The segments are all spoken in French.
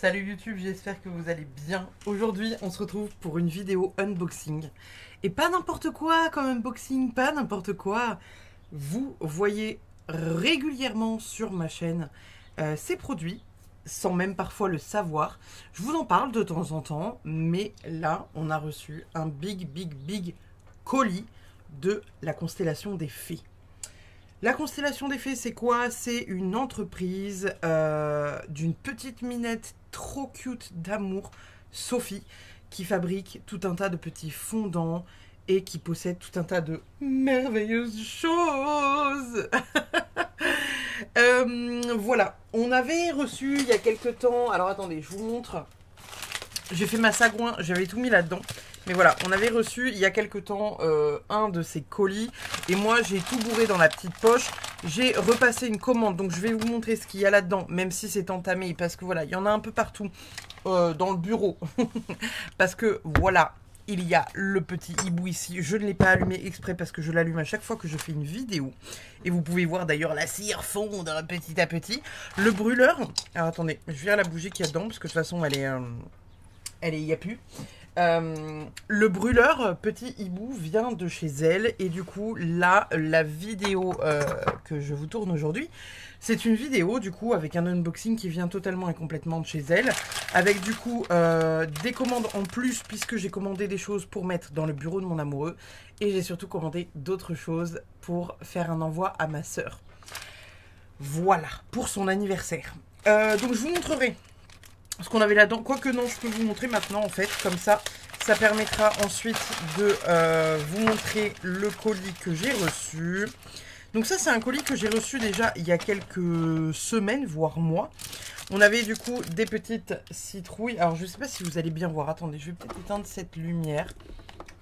Salut YouTube, j'espère que vous allez bien. Aujourd'hui, on se retrouve pour une vidéo unboxing. Et pas n'importe quoi comme unboxing, pas n'importe quoi. Vous voyez régulièrement sur ma chaîne ces produits, sans même parfois le savoir. Je vous en parle de temps en temps, mais là, on a reçu un big colis de la constellation des fées. La constellation des fées, c'est quoi? C'est une entreprise d'une petite minette trop cute d'amour, Sophie, qui fabrique tout un tas de petits fondants et qui possède tout un tas de merveilleuses choses. Voilà, on avait reçu il y a quelques temps, alors attendez, je vous montre. J'ai fait ma sagouin, j'avais tout mis là-dedans. Mais voilà, on avait reçu il y a quelques temps un de ces colis. Et moi, j'ai tout bourré dans la petite poche. J'ai repassé une commande. Donc, je vais vous montrer ce qu'il y a là-dedans. Même si c'est entamé. Parce que voilà, il y en a un peu partout dans le bureau. Parce que voilà, il y a le petit hibou ici. Je ne l'ai pas allumé exprès parce que je l'allume à chaque fois que je fais une vidéo. Et vous pouvez voir d'ailleurs la cire fondre petit à petit. Le brûleur. Alors, attendez, je vais à la bougie qu'il y a dedans. Parce que de toute façon, il n'y a plus. Le brûleur petit hibou vient de chez elle et du coup là la vidéo que je vous tourne aujourd'hui, c'est une vidéo du coup avec un unboxing qui vient totalement et complètement de chez elle, avec du coup des commandes en plus puisque j'ai commandé des choses pour mettre dans le bureau de mon amoureux et j'ai surtout commandé d'autres choses pour faire un envoi à ma sœur. Voilà pour son anniversaire. Donc je vous montrerai ce qu'on avait là-dedans. Quoique non, je peux vous montrer maintenant en fait. Comme ça, ça permettra ensuite de vous montrer le colis que j'ai reçu. Donc ça, c'est un colis que j'ai reçu déjà il y a quelques semaines, voire mois. On avait du coup des petites citrouilles. Alors, je ne sais pas si vous allez bien voir. Attendez, je vais peut-être éteindre cette lumière.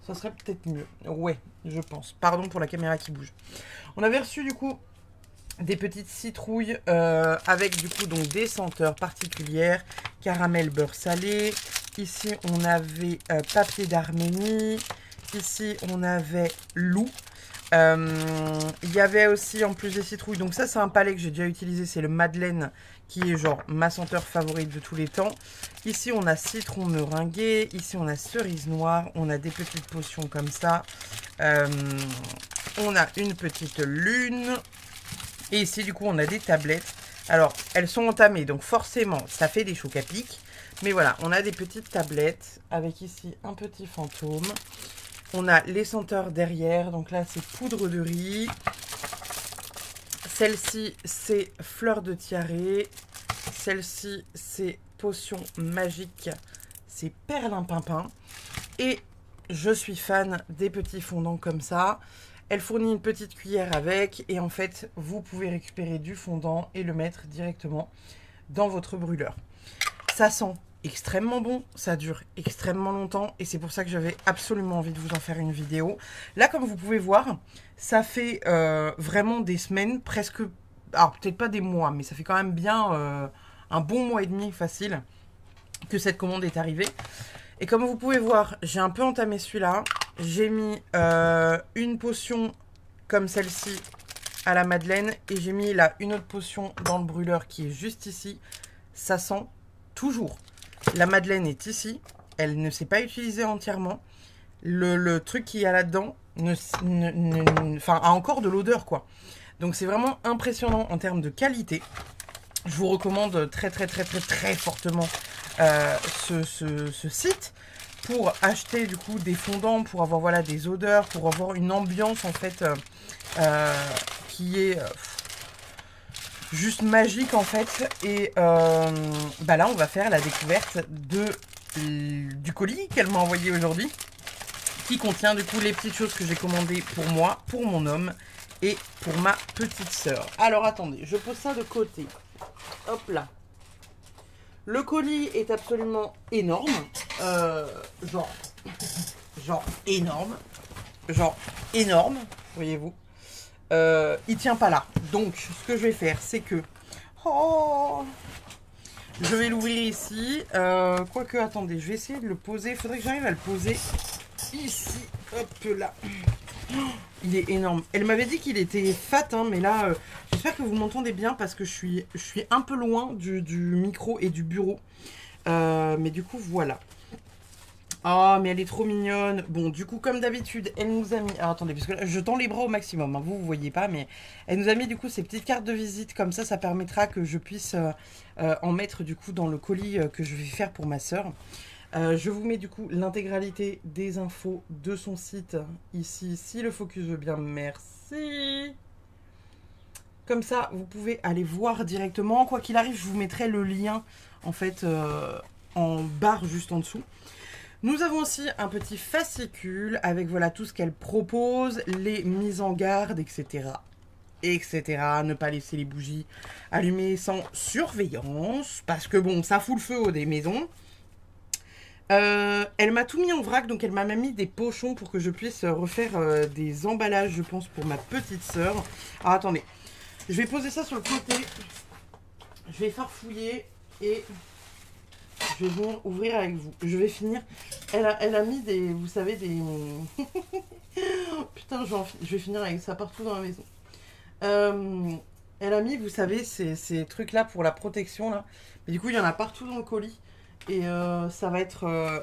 Ça serait peut-être mieux. Ouais, je pense. Pardon pour la caméra qui bouge. On avait reçu du coup des petites citrouilles avec du coup donc des senteurs particulières, caramel beurre salé. Ici on avait papier d'Arménie. Ici on avait loup. Il y avait aussi en plus des citrouilles, donc ça c'est un palais que j'ai déjà utilisé, c'est le Madeleine qui est genre ma senteur favorite de tous les temps. Ici on a citron meringué, ici on a cerise noire, on a des petites potions comme ça. On a une petite lune. Et ici, du coup, on a des tablettes. Alors, elles sont entamées, donc forcément, ça fait des chocs à pic. Mais voilà, on a des petites tablettes avec ici un petit fantôme. On a les senteurs derrière. Donc là, c'est poudre de riz. Celle-ci, c'est fleur de tiare. Celle-ci, c'est potion magique. C'est perlimpinpin. Et je suis fan des petits fondants comme ça. Elle fournit une petite cuillère avec et en fait, vous pouvez récupérer du fondant et le mettre directement dans votre brûleur. Ça sent extrêmement bon, ça dure extrêmement longtemps et c'est pour ça que j'avais absolument envie de vous en faire une vidéo. Là, comme vous pouvez voir, ça fait vraiment des semaines, presque, alors peut-être pas des mois, mais ça fait quand même bien un bon mois et demi facile que cette commande est arrivée. Et comme vous pouvez voir, j'ai un peu entamé celui-là. J'ai mis une potion comme celle-ci à la Madeleine. Et j'ai mis là une autre potion dans le brûleur qui est juste ici. Ça sent toujours. La Madeleine est ici. Elle ne s'est pas utilisée entièrement. Le truc qu'il y a là-dedans a encore de l'odeur, quoi. Donc c'est vraiment impressionnant en termes de qualité. Je vous recommande très fortement ce site pour acheter du coup des fondants, pour avoir voilà des odeurs, pour avoir une ambiance en fait qui est juste magique en fait. Et bah là on va faire la découverte du colis qu'elle m'a envoyé aujourd'hui, qui contient du coup les petites choses que j'ai commandées pour moi, pour mon homme et pour ma petite sœur. Alors attendez, je pose ça de côté. Hop là. Le colis est absolument énorme. Genre énorme. Genre énorme, voyez-vous. Il tient pas là. Donc, ce que je vais faire, c'est que... Oh, je vais l'ouvrir ici. Quoique, attendez, je vais essayer de le poser. Il faudrait que j'arrive à le poser ici. Hop là. Il est énorme. Elle m'avait dit qu'il était fat, hein, mais là, j'espère que vous m'entendez bien parce que je suis un peu loin du micro et du bureau. Mais du coup, voilà. Oh, mais elle est trop mignonne. Bon, du coup, comme d'habitude, elle nous a mis... Alors, attendez, parce que là, je tends les bras au maximum. Hein, vous voyez pas, mais elle nous a mis, du coup, ces petites cartes de visite. Comme ça permettra que je puisse en mettre, du coup, dans le colis que je vais faire pour ma sœur. Je vous mets, du coup, l'intégralité des infos de son site ici. Si le focus veut bien, merci. Comme ça, vous pouvez aller voir directement. Quoi qu'il arrive, je vous mettrai le lien, en fait, en barre juste en dessous. Nous avons aussi un petit fascicule avec voilà tout ce qu'elle propose, les mises en garde, etc. etc. Ne pas laisser les bougies allumées sans surveillance, parce que bon, ça fout le feu aux des maisons. Elle m'a tout mis en vrac, donc elle m'a même mis des pochons pour que je puisse refaire des emballages, je pense, pour ma petite sœur. Alors attendez, je vais poser ça sur le côté, je vais farfouiller et... je vais venir ouvrir avec vous. Je vais finir. Elle a mis des... Vous savez, des... Putain, je vais finir avec ça partout dans la maison. Elle a mis, vous savez, ces trucs-là pour la protection, là. Mais du coup, il y en a partout dans le colis. Et ça va être...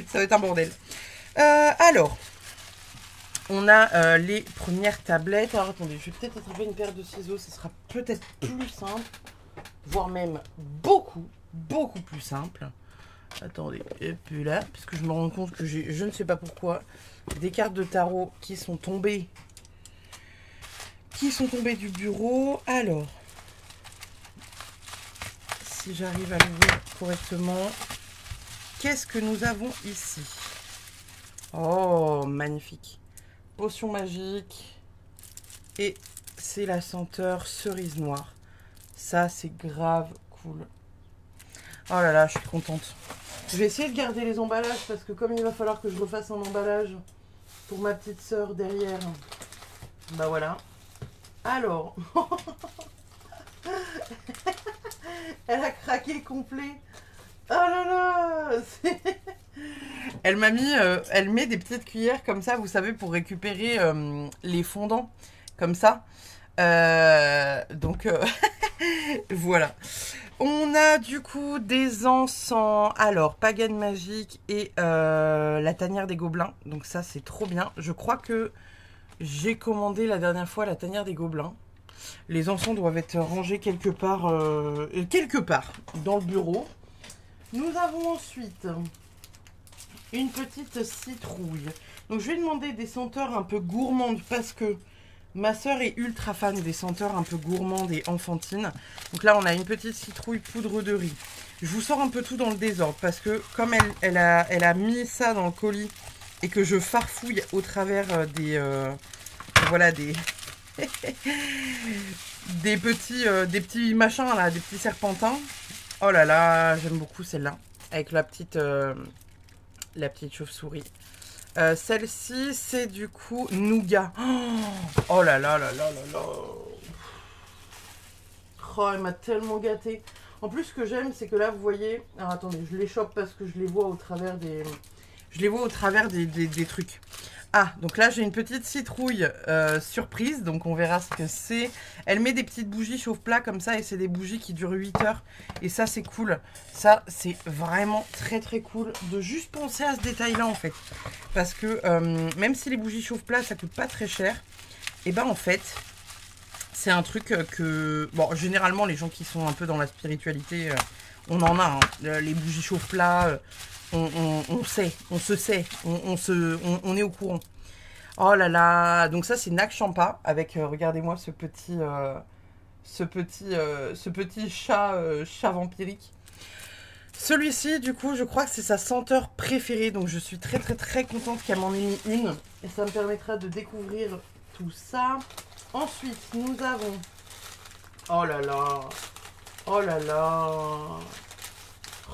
ça va être un bordel. Alors, on a les premières tablettes. Alors, attendez, je vais peut-être attraper une paire de ciseaux. Ce sera peut-être plus simple. Voire même beaucoup plus simple. Attendez, et puis là, parce que je me rends compte que j'ai, je ne sais pas pourquoi, des cartes de tarot qui sont tombées du bureau. Alors, si j'arrive à l'ouvrir correctement, qu'est-ce que nous avons ici? Oh, magnifique. Potion magique. Et c'est la senteur cerise noire. Ça, c'est grave cool. Oh là là, je suis contente. Je vais essayer de garder les emballages parce que comme il va falloir que je refasse un emballage pour ma petite sœur derrière. Bah voilà. Alors. Elle a craqué complet. Oh là là. Elle m'a mis... elle met des petites cuillères comme ça, vous savez, pour récupérer les fondants. Comme ça. Donc... voilà. On a du coup des encens. Alors, Pagan Magique et la tanière des gobelins. Donc ça, c'est trop bien. Je crois que j'ai commandé la dernière fois la tanière des gobelins. Les encens doivent être rangés quelque part dans le bureau. Nous avons ensuite une petite citrouille. Donc je vais demander des senteurs un peu gourmandes parce que ma sœur est ultra fan des senteurs un peu gourmandes et enfantines. Donc là, on a une petite citrouille poudre de riz. Je vous sors un peu tout dans le désordre parce que comme elle a mis ça dans le colis et que je farfouille au travers voilà, des petits machins là, des petits serpentins. Oh là là, j'aime beaucoup celle-là avec la petite chauve-souris. Celle-ci, c'est du coup nougat. Oh là là là là là là. Oh, elle m'a tellement gâtée. En plus, ce que j'aime, c'est que là, vous voyez... Alors, attendez, je les chope parce que je les vois au travers des... des trucs. Ah, donc là, j'ai une petite citrouille surprise. Donc, on verra ce que c'est. Elle met des petites bougies chauffe-plat comme ça. Et c'est des bougies qui durent 8 heures. Et ça, c'est cool. Ça, c'est vraiment très, très cool de juste penser à ce détail-là, en fait. Parce que même si les bougies chauffe-plat, ça coûte pas très cher. Et ben, en fait, c'est un truc que... Bon, généralement, les gens qui sont un peu dans la spiritualité, on en a. Hein. Les bougies chauffe-plat... on sait, on se sait, on est au courant. Oh là là, donc ça c'est Nak Champa avec, regardez-moi ce petit chat vampirique. Celui-ci, du coup, je crois que c'est sa senteur préférée, donc je suis très très très contente qu'elle m'en ait mis une. Et ça me permettra de découvrir tout ça. Ensuite, nous avons... Oh là là, oh là là...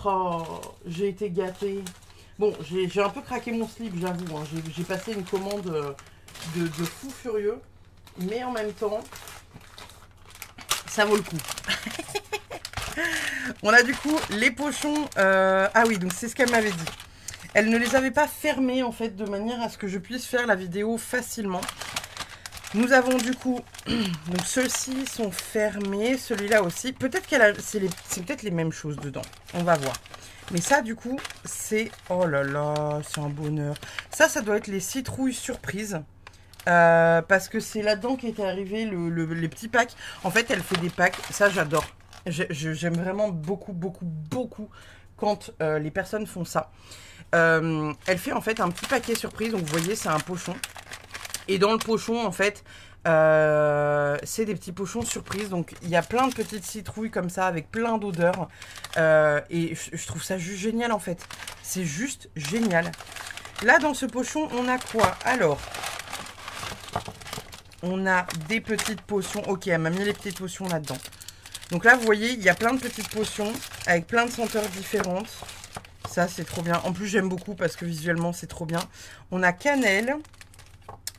Oh, j'ai été gâtée. Bon, j'ai un peu craqué mon slip, j'avoue. Hein. J'ai passé une commande de fou furieux. Mais en même temps, ça vaut le coup. On a du coup les pochons. Ah oui, donc c'est ce qu'elle m'avait dit. Elle ne les avait pas fermés en fait de manière à ce que je puisse faire la vidéo facilement. Nous avons du coup, donc ceux-ci sont fermés, celui-là aussi. Peut-être c'est peut-être les mêmes choses dedans. On va voir. Mais ça, du coup, c'est... Oh là là, c'est un bonheur. Ça doit être les citrouilles surprises. Parce que c'est là-dedans qu'était arrivé les petits packs. En fait, elle fait des packs. Ça, j'adore. J'aime vraiment beaucoup, beaucoup, beaucoup quand les personnes font ça. Elle fait en fait un petit paquet surprise. Donc, vous voyez, c'est un pochon. Et dans le pochon, en fait, c'est des petits pochons surprises. Donc, il y a plein de petites citrouilles comme ça, avec plein d'odeurs. Et je trouve ça juste génial, en fait. C'est juste génial. Là, dans ce pochon, on a quoi? Alors, on a des petites potions. Ok, elle m'a mis les petites potions là-dedans. Donc là, vous voyez, il y a plein de petites potions avec plein de senteurs différentes. Ça, c'est trop bien. En plus, j'aime beaucoup parce que visuellement, c'est trop bien. On a cannelle.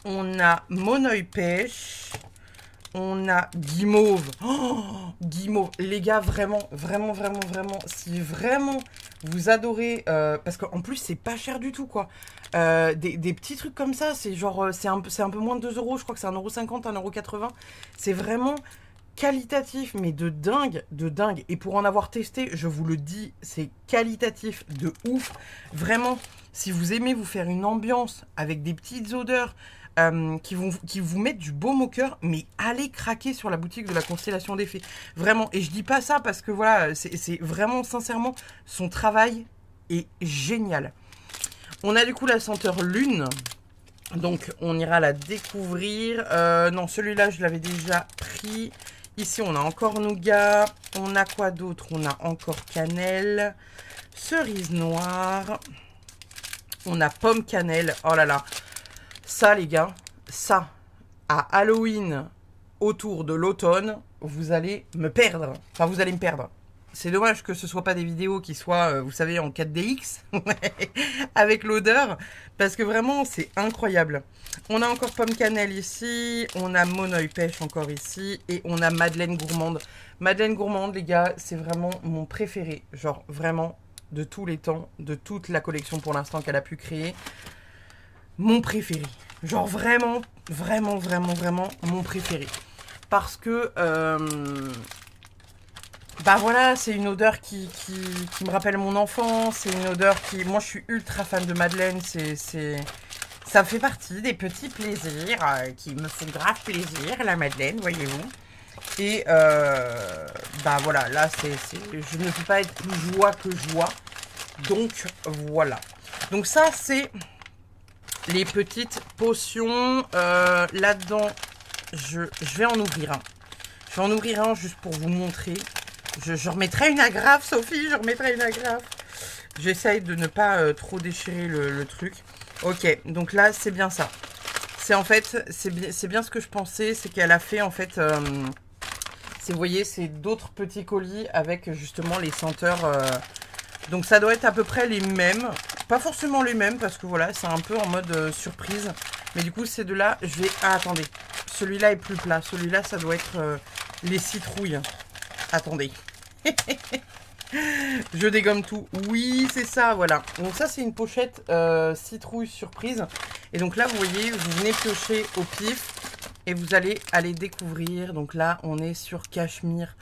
On a monoeil pêche. On a guimauve. Oh, guimauve. Les gars, vraiment, vraiment, vraiment, vraiment. Si vraiment vous adorez... parce qu'en plus, c'est pas cher du tout, quoi. Des petits trucs comme ça, c'est genre... c'est un peu moins de 2 euros. Je crois que c'est 1,50 €, 1,80 €. C'est vraiment qualitatif, mais de dingue, de dingue. Et pour en avoir testé, je vous le dis, c'est qualitatif de ouf. Vraiment, si vous aimez vous faire une ambiance avec des petites odeurs... qui vous mettent du baume au cœur, mais allez craquer sur la boutique de la Constellation des Fées. Vraiment. Et je dis pas ça parce que voilà, c'est vraiment sincèrement, son travail est génial. On a du coup la senteur lune. Donc on ira la découvrir. Non, celui-là je l'avais déjà pris. Ici on a encore nougat. On a quoi d'autre? On a encore cannelle. Cerise noire. On a pomme cannelle. Oh là là. Ça, les gars, ça, à Halloween, autour de l'automne, vous allez me perdre. Enfin, vous allez me perdre. C'est dommage que ce ne soit pas des vidéos qui soient, vous savez, en 4DX, avec l'odeur, parce que vraiment, c'est incroyable. On a encore pomme cannelle ici, on a monoeil pêche encore ici, et on a Madeleine gourmande. Madeleine gourmande, les gars, c'est vraiment mon préféré. Genre, vraiment, de tous les temps, de toute la collection pour l'instant qu'elle a pu créer. Mon préféré. Genre vraiment, vraiment, vraiment, vraiment mon préféré. Parce que, bah voilà, c'est une odeur qui me rappelle mon enfance. C'est une odeur qui... Moi, je suis ultra fan de Madeleine. Ça fait partie des petits plaisirs qui me font grave plaisir, la Madeleine, voyez-vous. Et, bah voilà, là, je ne peux pas être plus joie que joie. Donc, voilà. Donc ça, c'est... les petites potions, là-dedans, je vais en ouvrir un. Je vais en ouvrir un juste pour vous montrer. Je remettrai une agrafe, Sophie, je remettrai une agrafe. J'essaye de ne pas trop déchirer le truc. Ok, donc là, c'est bien ça. C'est en fait, c'est bien ce que je pensais, c'est qu'elle a fait en fait... vous voyez, c'est d'autres petits colis avec justement les senteurs... donc ça doit être à peu près les mêmes. Pas forcément les mêmes parce que voilà, c'est un peu en mode surprise. Mais du coup, ces deux-là, je vais... Ah, attendez. Celui-là est plus plat. Celui-là, ça doit être les citrouilles. Attendez. Je dégomme tout. Oui, c'est ça, voilà. Donc ça, c'est une pochette citrouille surprise. Et donc là, vous voyez, vous venez piocher au pif. Et vous allez aller découvrir. Donc là, on est sur Cachemire.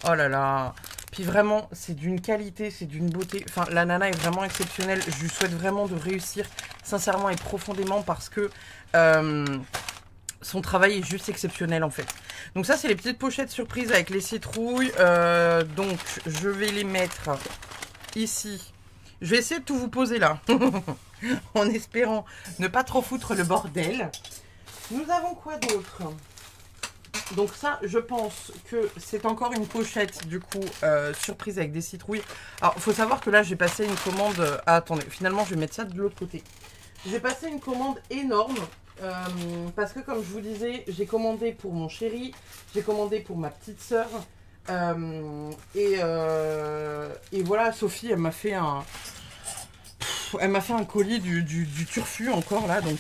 Oh là là. Puis vraiment, c'est d'une qualité, c'est d'une beauté. Enfin, la nana est vraiment exceptionnelle. Je lui souhaite vraiment de réussir sincèrement et profondément parce que son travail est juste exceptionnel en fait. Donc ça, c'est les petites pochettes surprises avec les citrouilles. Donc, je vais les mettre ici. Je vais essayer de tout vous poser là. En espérant ne pas trop foutre le bordel. Nous avons quoi d'autre ? Donc ça, je pense que c'est encore une pochette, du coup, surprise avec des citrouilles. Alors, il faut savoir que là, j'ai passé une commande... Ah, attendez, finalement, je vais mettre ça de l'autre côté. J'ai passé une commande énorme, parce que, comme je vous disais, j'ai commandé pour mon chéri, j'ai commandé pour ma petite sœur, et voilà, Sophie, elle m'a fait un... Elle m'a fait un colis du turfu encore, là, donc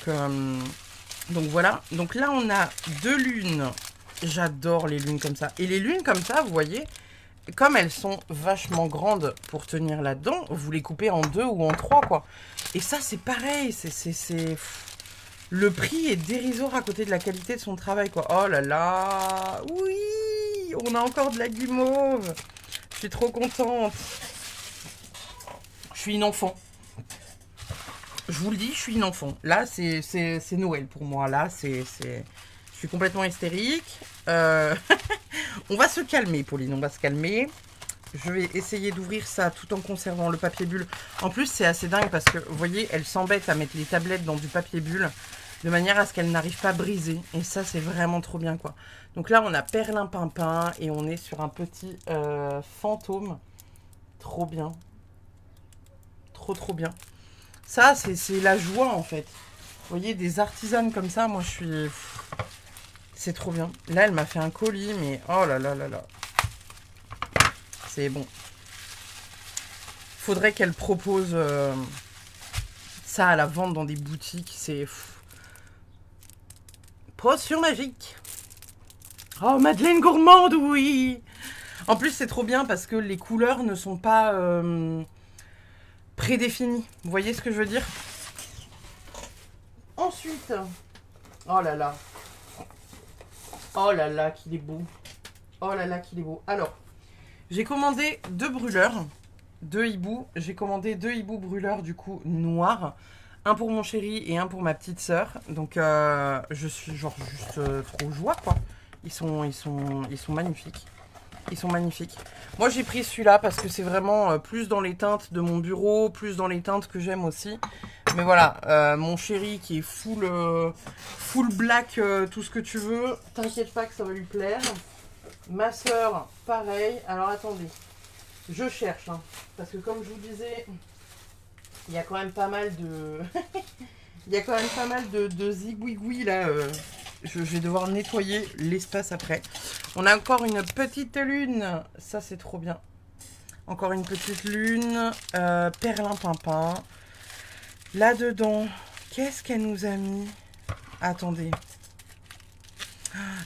voilà. Donc là, on a 2 lunes. J'adore les lunes comme ça. Et les lunes comme ça, vous voyez, comme elles sont vachement grandes pour tenir là-dedans, vous les coupez en 2 ou en 3, quoi. Et ça, c'est pareil. Le prix est dérisoire à côté de la qualité de son travail, quoi. Oh là là. Oui, on a encore de la guimauve. Je suis trop contente. Je suis une enfant. Je vous le dis, je suis une enfant. Là, c'est Noël pour moi. Là, je suis complètement hystérique. On va se calmer, Pauline. On va se calmer. Je vais essayer d'ouvrir ça tout en conservant le papier bulle. En plus, c'est assez dingue parce que, vous voyez, elle s'embête à mettre les tablettes dans du papier bulle de manière à ce qu'elles n'arrivent pas à briser. Et ça, c'est vraiment trop bien, quoi. Donc là, on a Perlimpinpin et on est sur un petit fantôme. Trop bien. Trop bien. Ça, c'est la joie, en fait. Vous voyez, des artisanes comme ça, moi, je suis... C'est trop bien. Là, elle m'a fait un colis, mais... Oh là là là là. C'est bon. Faudrait qu'elle propose ça à la vente dans des boutiques. C'est... Potion magique. Oh, Madeleine gourmande, oui. En plus, c'est trop bien parce que les couleurs ne sont pas prédéfinies. Vous voyez ce que je veux dire? Ensuite... Oh là là. Oh là là, qu'il est beau. Oh là là, qu'il est beau. Alors... J'ai commandé 2 brûleurs, 2 hiboux. J'ai commandé 2 hiboux brûleurs du coup noirs. Un pour mon chéri et un pour ma petite sœur. Donc je suis genre juste trop joie quoi. Ils sont magnifiques. Ils sont magnifiques. Moi j'ai pris celui-là parce que c'est vraiment plus dans les teintes de mon bureau, plus dans les teintes que j'aime aussi. Mais voilà, mon chéri qui est full black, tout ce que tu veux. T'inquiète pas que ça va lui plaire. Ma soeur, pareil. Alors, attendez. Je cherche. Hein, parce que comme je vous disais, il y a quand même pas mal de... il y a quand même pas mal de zigouigouis, là. Je vais devoir nettoyer l'espace après. On a encore une petite lune. Ça, c'est trop bien. Encore une petite lune. Perlimpinpin. Là-dedans, qu'est-ce qu'elle nous a mis? Attendez.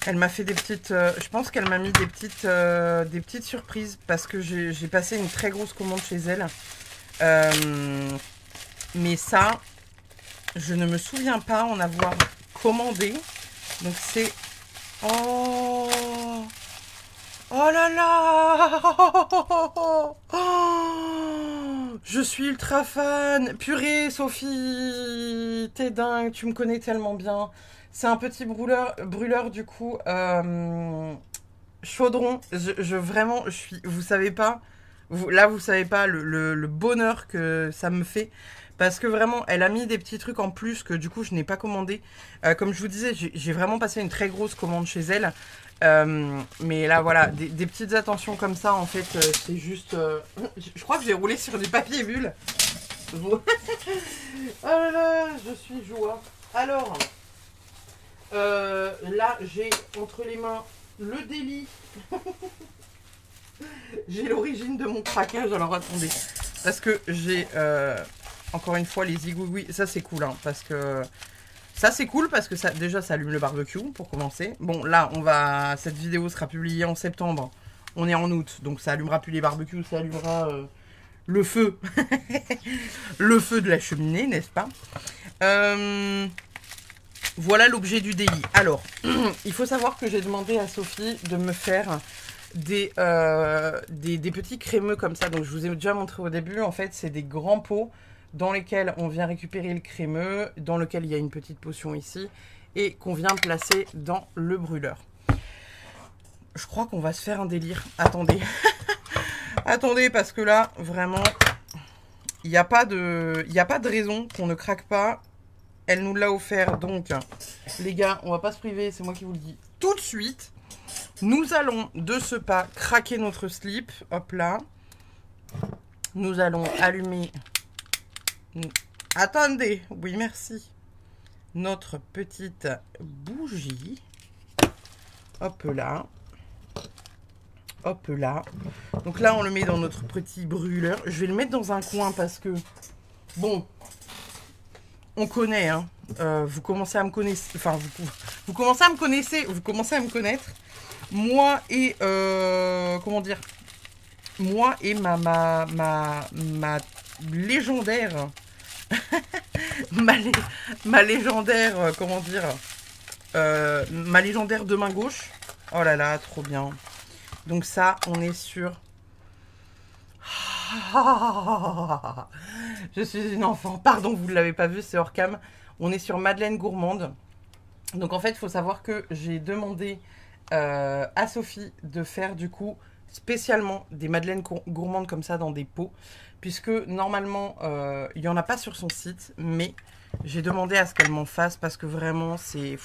Elle m'a fait des petites... je pense qu'elle m'a mis des petites surprises parce que j'ai passé une très grosse commande chez elle. Mais ça, je ne me souviens pas en avoir commandé. Donc c'est... Oh! Oh là là! Oh, je suis ultra fan! Purée, Sophie! T'es dingue, tu me connais tellement bien. C'est un petit brûleur du coup, chaudron. Vraiment, je suis, vous savez pas, vous savez pas le bonheur que ça me fait. Parce que vraiment, elle a mis des petits trucs en plus que du coup, je n'ai pas commandé. Comme je vous disais, j'ai vraiment passé une très grosse commande chez elle. Mais là, voilà, des petites attentions comme ça, en fait, c'est juste... je crois que j'ai roulé sur du papier bulle. Oh là là, je suis joie. Alors... là, j'ai entre les mains le délit. J'ai l'origine de mon craquage. Alors, attendez. Parce que j'ai, encore une fois, les zigouigouis. Ça, c'est cool, hein, parce que... Ça, c'est cool parce que ça, déjà, ça allume le barbecue, pour commencer. Bon, là, cette vidéo sera publiée en septembre. On est en août, donc ça allumera plus les barbecues, ça allumera le feu. Le feu de la cheminée, n'est-ce pas? Voilà l'objet du délit. Alors, il faut savoir que j'ai demandé à Sophie de me faire des petits crémeux comme ça. Donc, je vous ai déjà montré au début. En fait, c'est des grands pots dans lesquels on vient récupérer le crémeux, dans lequel il y a une petite potion ici, et qu'on vient placer dans le brûleur. Je crois qu'on va se faire un délire. Attendez. Attendez, parce que là, vraiment, il n'y a pas de raison qu'on ne craque pas. Elle nous l'a offert, donc, les gars, on va pas se priver, c'est moi qui vous le dis tout de suite. Nous allons, de ce pas, craquer notre slip. Hop là. Nous allons allumer... Attendez, oui, merci. Notre petite bougie. Hop là. Hop là. Donc là, on le met dans notre petit brûleur. Je vais le mettre dans un coin parce que... Bon... On connaît, hein. Vous commencez à me connaître. Enfin, vous commencez à me connaître. Vous commencez à me connaître. Moi et comment dire. Moi et ma légendaire. ma légendaire, comment dire, ma légendaire de main gauche. Oh là là, trop bien. Donc ça, on est sur... Je suis une enfant. Pardon, vous ne l'avez pas vu, c'est hors cam. On est sur Madeleine Gourmande. Donc en fait, il faut savoir que j'ai demandé à Sophie de faire du coup spécialement des madeleines gourmandes comme ça dans des pots. Puisque normalement, il n'y en a pas sur son site. Mais j'ai demandé à ce qu'elle m'en fasse parce que vraiment, c'est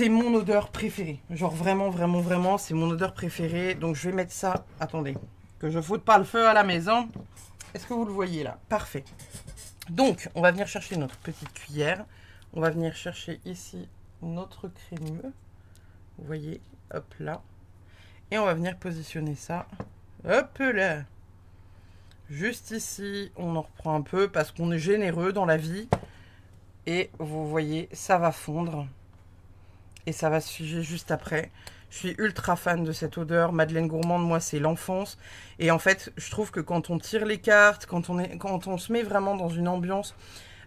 mon odeur préférée. Genre vraiment, vraiment, vraiment, c'est mon odeur préférée. Donc je vais mettre ça... Attendez, que je ne foute pas le feu à la maison. Est-ce que vous le voyez là? Parfait. Donc, on va venir chercher notre petite cuillère. On va venir chercher ici notre crémeux. Vous voyez, hop là. Et on va venir positionner ça. Hop là. Juste ici, on en reprend un peu parce qu'on est généreux dans la vie. Et vous voyez, ça va fondre. Et ça va se figer juste après. Je suis ultra fan de cette odeur. Madeleine Gourmande, moi, c'est l'enfance. Et en fait, je trouve que quand on tire les cartes, quand on se met vraiment dans une ambiance...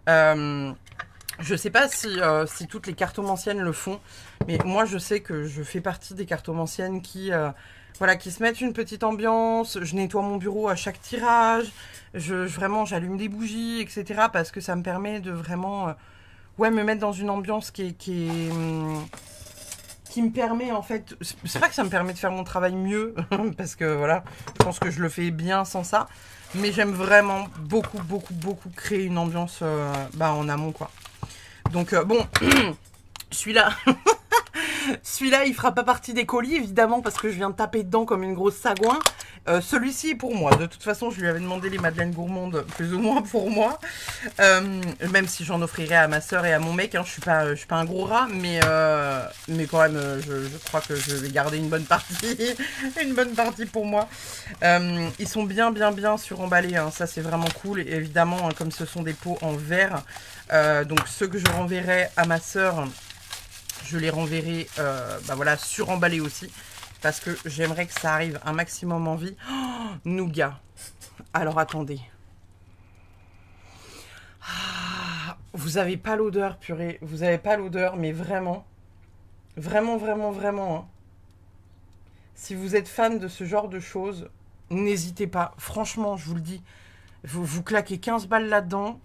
je sais pas si toutes les cartomanciennes le font, mais moi, je sais que je fais partie des cartomanciennes qui se mettent une petite ambiance. Je nettoie mon bureau à chaque tirage. Vraiment, j'allume des bougies, etc. Parce que ça me permet de vraiment... me mettre dans une ambiance qui me permet en fait, c'est pas que ça me permet de faire mon travail mieux, parce que voilà, je pense que je le fais bien sans ça, mais j'aime vraiment beaucoup, beaucoup, beaucoup créer une ambiance en amont quoi. Donc bon, celui-là, celui-là il fera pas partie des colis évidemment, parce que je viens de taper dedans comme une grosse sagouin. Celui-ci est pour moi. De toute façon, je lui avais demandé les madeleines gourmandes plus ou moins pour moi. Même si j'en offrirais à ma soeur et à mon mec. Hein, je suis pas un gros rat, mais quand même, je crois que je vais garder une bonne partie. Une bonne partie pour moi. Ils sont bien suremballés. Hein, ça, c'est vraiment cool. Et évidemment, hein, comme ce sont des pots en verre, donc ceux que je renverrai à ma soeur, je les renverrai suremballés aussi. Parce que j'aimerais que ça arrive un maximum en vie. Oh, nougat. Alors, attendez. Ah, vous avez pas l'odeur, purée. Vous avez pas l'odeur, mais vraiment. Vraiment, vraiment, vraiment. Hein. Si vous êtes fan de ce genre de choses, n'hésitez pas. Franchement, je vous le dis. Vous claquez 15 balles là-dedans.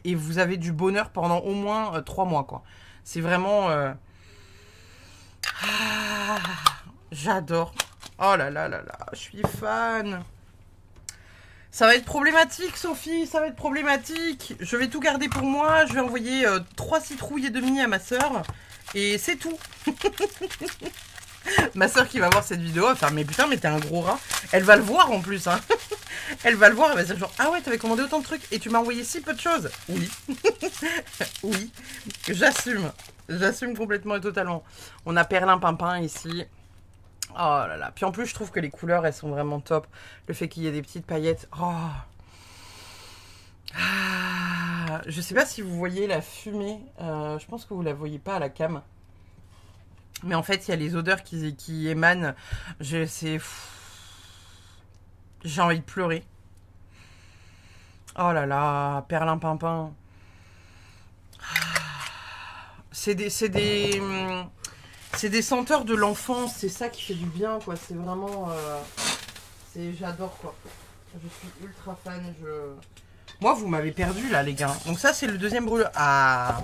Et vous avez du bonheur pendant au moins 3 mois, quoi. C'est vraiment... j'adore. Oh là là là là, je suis fan. Ça va être problématique, Sophie, ça va être problématique. Je vais tout garder pour moi. Je vais envoyer 3 citrouilles et demi à ma soeur. Et c'est tout. Ma soeur qui va voir cette vidéo, elle va faire, mais putain, mais t'es un gros rat. Elle va le voir en plus. Hein. Elle va le voir, elle va se dire genre, ah ouais, t'avais commandé autant de trucs et tu m'as envoyé si peu de choses. Oui. Oui, j'assume. J'assume complètement et totalement. On a Perlimpinpin ici. Oh là là. Puis en plus, je trouve que les couleurs, elles sont vraiment top. Le fait qu'il y ait des petites paillettes. Oh. Ah. Je sais pas si vous voyez la fumée. Je pense que vous la voyez pas à la cam. Mais en fait, il y a les odeurs qui émanent. J'ai envie de pleurer. Oh là là. Perlimpinpin. C'est des senteurs de l'enfance, c'est ça qui fait du bien, quoi. C'est vraiment... j'adore, quoi. Je suis ultra fan. Moi, vous m'avez perdu, là, les gars. Donc ça, c'est le deuxième brûleur. Ah,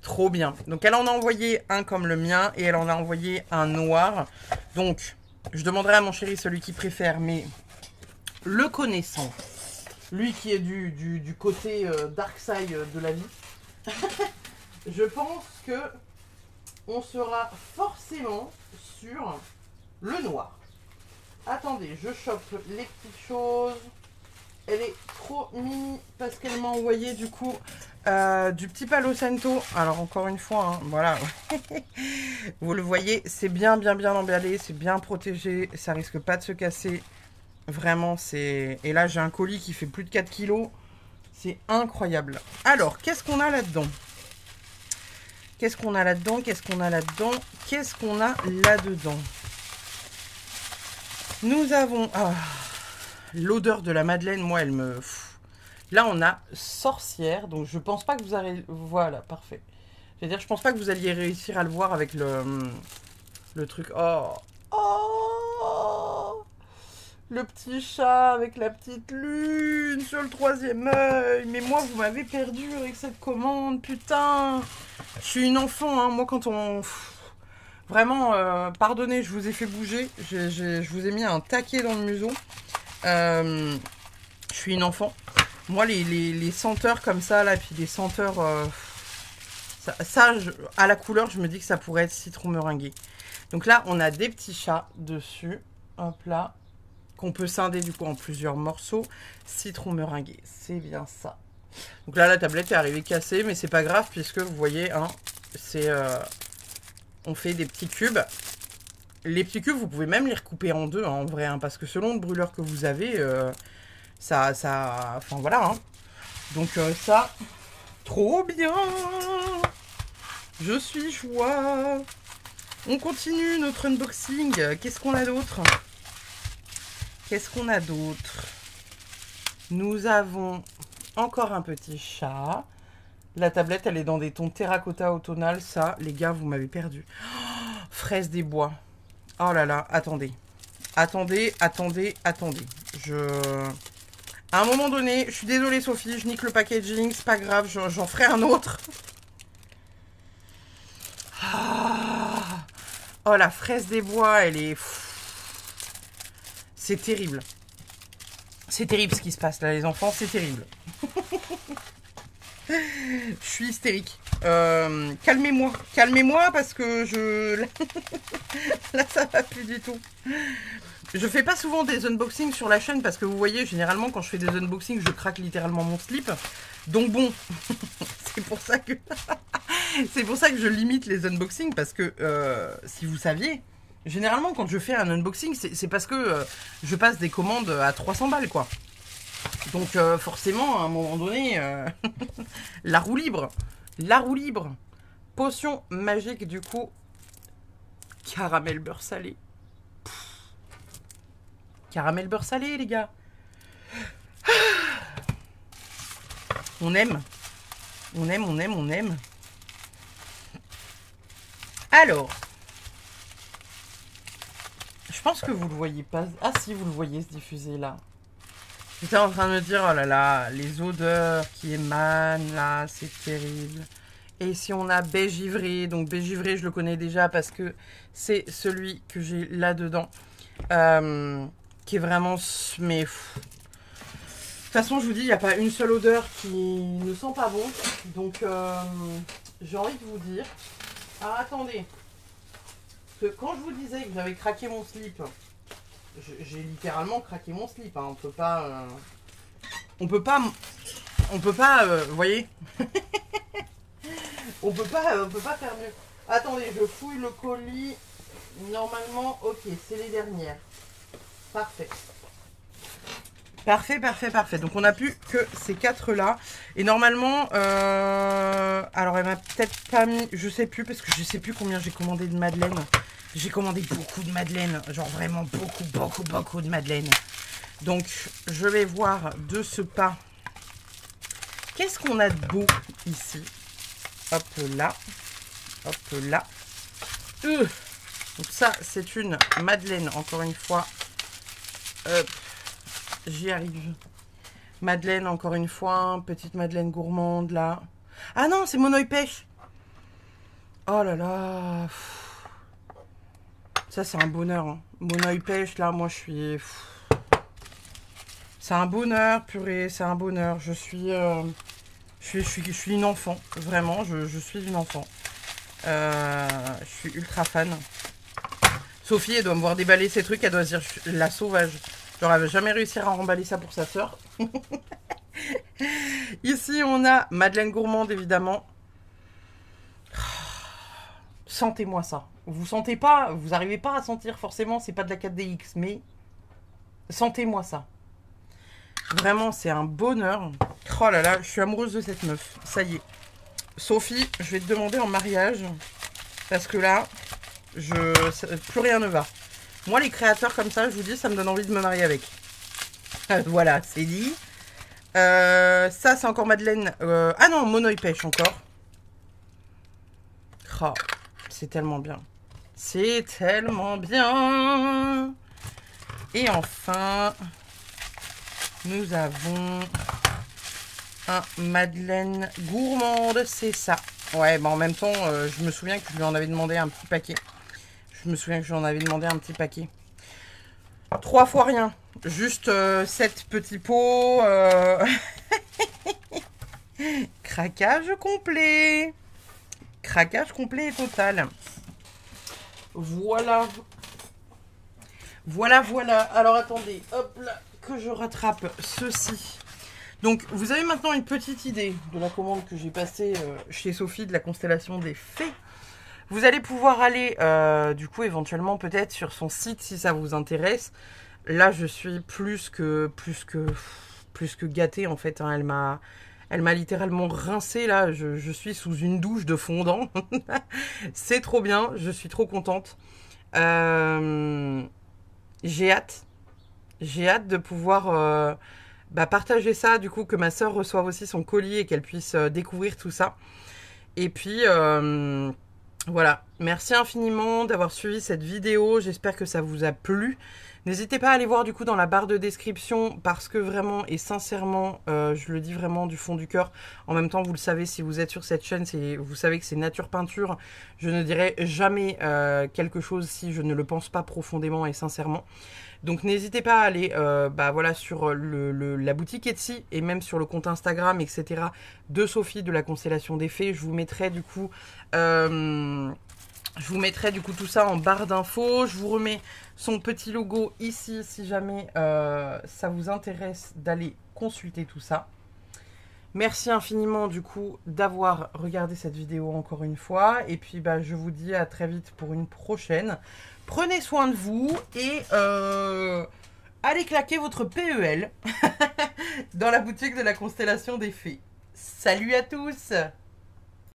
trop bien. Donc, elle en a envoyé un comme le mien et elle en a envoyé un noir. Donc, je demanderai à mon chéri celui qu'il préfère, mais le connaissant, lui qui est du côté dark side de la vie... Je pense que on sera forcément sur le noir. Attendez, je chope les petites choses. Elle est trop mini parce qu'elle m'a envoyé du coup du petit Palo Santo. Alors encore une fois, hein, voilà. Vous le voyez, c'est bien emballé, c'est bien protégé. Ça risque pas de se casser. Vraiment, c'est... Et là, j'ai un colis qui fait plus de 4 kilos. C'est incroyable. Alors, qu'est-ce qu'on a là-dedans ? Qu'est-ce qu'on a là-dedans? Qu'est-ce qu'on a là-dedans? Qu'est-ce qu'on a là-dedans? Nous avons... Ah, l'odeur de la madeleine, moi, elle me... Là, on a sorcière. Donc, je pense pas que vous allez... Voilà, parfait. C'est-à-dire, je pense pas que vous alliez réussir à le voir avec le truc. Oh, oh, le petit chat avec la petite lune sur le 3e œil. Mais moi, vous m'avez perdu avec cette commande, putain. Je suis une enfant, hein. Moi, quand on... Vraiment, pardonnez, je vous ai fait bouger. Je vous ai mis un taquet dans le museau. Je suis une enfant. Moi, les senteurs comme ça, là, puis les senteurs... à la couleur, je me dis que ça pourrait être citron meringué. Donc là, on a des petits chats dessus. Hop là. Qu'on peut scinder du coup en plusieurs morceaux. Citron meringué, c'est bien ça. Donc là, la tablette est arrivée cassée, mais c'est pas grave puisque vous voyez, hein, c'est... on fait des petits cubes. Les petits cubes, vous pouvez même les recouper en deux, hein, en vrai. Hein, parce que selon le brûleur que vous avez, ça... Enfin, voilà. Hein. Donc ça, trop bien. Je suis joie. On continue notre unboxing. Qu'est-ce qu'on a d'autre? Qu'est-ce qu'on a d'autre? Nous avons encore un petit chat. La tablette, elle est dans des tons terracotta automnal. Ça, les gars, vous m'avez perdu. Oh, fraise des bois. Oh là là, attendez. Attendez. À un moment donné, je suis désolée Sophie, je nique le packaging, c'est pas grave, j'en ferai un autre. Oh, la fraise des bois, elle est... C'est terrible. C'est terrible ce qui se passe là, les enfants, c'est terrible. Je suis hystérique. Calmez-moi. Calmez-moi parce que je... Là, ça va plus du tout. Je fais pas souvent des unboxings sur la chaîne parce que vous voyez, généralement, quand je fais des unboxings, je craque littéralement mon slip. Donc bon, c'est pour ça que... c'est pour ça que je limite les unboxings parce que, si vous saviez, généralement, quand je fais un unboxing, c'est parce que je passe des commandes à 300 balles, quoi. Donc forcément, à un moment donné, la roue libre. La roue libre. Potion magique, du coup. Caramel beurre salé. Pff. Caramel beurre salé, les gars. On aime. On aime, on aime, on aime. Alors. Je pense que vous le voyez pas. Ah si, vous le voyez se diffuser là. J'étais en train de me dire, oh là là, les odeurs qui émanent là, c'est terrible. Et ici on a beige ivré, donc beige ivré je le connais déjà parce que c'est celui que j'ai là-dedans. Qui est vraiment... Mais... De toute façon je vous dis, il n'y a pas une seule odeur qui ne sent pas bon. Donc j'ai envie de vous dire... Ah attendez. Parce que quand je vous disais que j'avais craqué mon slip... J'ai littéralement craqué mon slip, hein. On peut pas, vous voyez. on peut pas faire mieux. Attendez, je fouille le colis. Normalement, ok, c'est les dernières. Parfait. Parfait. Donc on n'a plus que ces 4 là. Et normalement, alors elle m'a peut-être pas mis, je sais plus, parce que je sais plus combien j'ai commandé de madeleine. J'ai commandé beaucoup de madeleine, genre vraiment beaucoup de madeleine. Donc, je vais voir de ce pas. Qu'est-ce qu'on a de beau ici? Hop là. Hop là. Donc ça, c'est une madeleine, encore une fois. Hop, j'y arrive. Madeleine, encore une fois. Petite madeleine gourmande, là. Ah non, c'est mon œil pêche. Oh là là. Ça, c'est un bonheur. Hein. Mon œil pêche, là, moi, je suis... C'est un bonheur, purée, c'est un bonheur. Je suis une enfant, vraiment, je suis une enfant. Je suis ultra fan. Sophie, elle doit me voir déballer ces trucs, elle doit se dire la sauvage. Genre, elle va jamais réussir à remballer ça pour sa soeur. Ici, on a Madeleine Gourmande, évidemment. Sentez-moi ça. Vous sentez pas, vous n'arrivez pas à sentir forcément, c'est pas de la 4DX, mais sentez-moi ça. Vraiment, c'est un bonheur. Oh là là, je suis amoureuse de cette meuf. Ça y est. Sophie, je vais te demander en mariage. Parce que là, plus rien ne va. Moi, les créateurs comme ça, je vous dis, ça me donne envie de me marier avec. Voilà, c'est dit. Ça, c'est encore Madeleine. Ah non, Monoï pêche encore. Oh, c'est tellement bien. C'est tellement bien. Et enfin, nous avons un Madeleine gourmande, c'est ça. Ouais, bah en même temps, je me souviens que je lui en avais demandé un petit paquet. Je me souviens que je lui en avais demandé un petit paquet. 3 fois rien. Juste 7 petits pots. Craquage complet. Craquage complet et total. Voilà. Voilà, voilà. Alors attendez, hop là, que je rattrape ceci. Donc, vous avez maintenant une petite idée de la commande que j'ai passée chez Sophie de la constellation des fées. Vous allez pouvoir aller, du coup, éventuellement, peut-être sur son site si ça vous intéresse. Là, je suis plus que gâtée, en fait. Hein. Elle m'a littéralement rincé, là. Je suis sous une douche de fondant. C'est trop bien. Je suis trop contente. J'ai hâte. J'ai hâte de pouvoir partager ça, du coup, que ma soeur reçoive aussi son colis et qu'elle puisse découvrir tout ça. Et puis, voilà. Merci infiniment d'avoir suivi cette vidéo. J'espère que ça vous a plu. N'hésitez pas à aller voir du coup dans la barre de description parce que vraiment et sincèrement, je le dis vraiment du fond du cœur. En même temps, vous le savez, si vous êtes sur cette chaîne, vous savez que c'est Nature Peinture. Je ne dirai jamais quelque chose si je ne le pense pas profondément et sincèrement. Donc n'hésitez pas à aller voilà, sur la boutique Etsy et même sur le compte Instagram, etc. de Sophie de la Constellation des Fées. Je vous mettrai du coup tout ça en barre d'infos. Je vous remets son petit logo ici si jamais ça vous intéresse d'aller consulter tout ça. Merci infiniment du coup d'avoir regardé cette vidéo encore une fois. Et puis je vous dis à très vite pour une prochaine. Prenez soin de vous et allez claquer votre PEL dans la boutique de la Constellation des Fées. Salut à tous!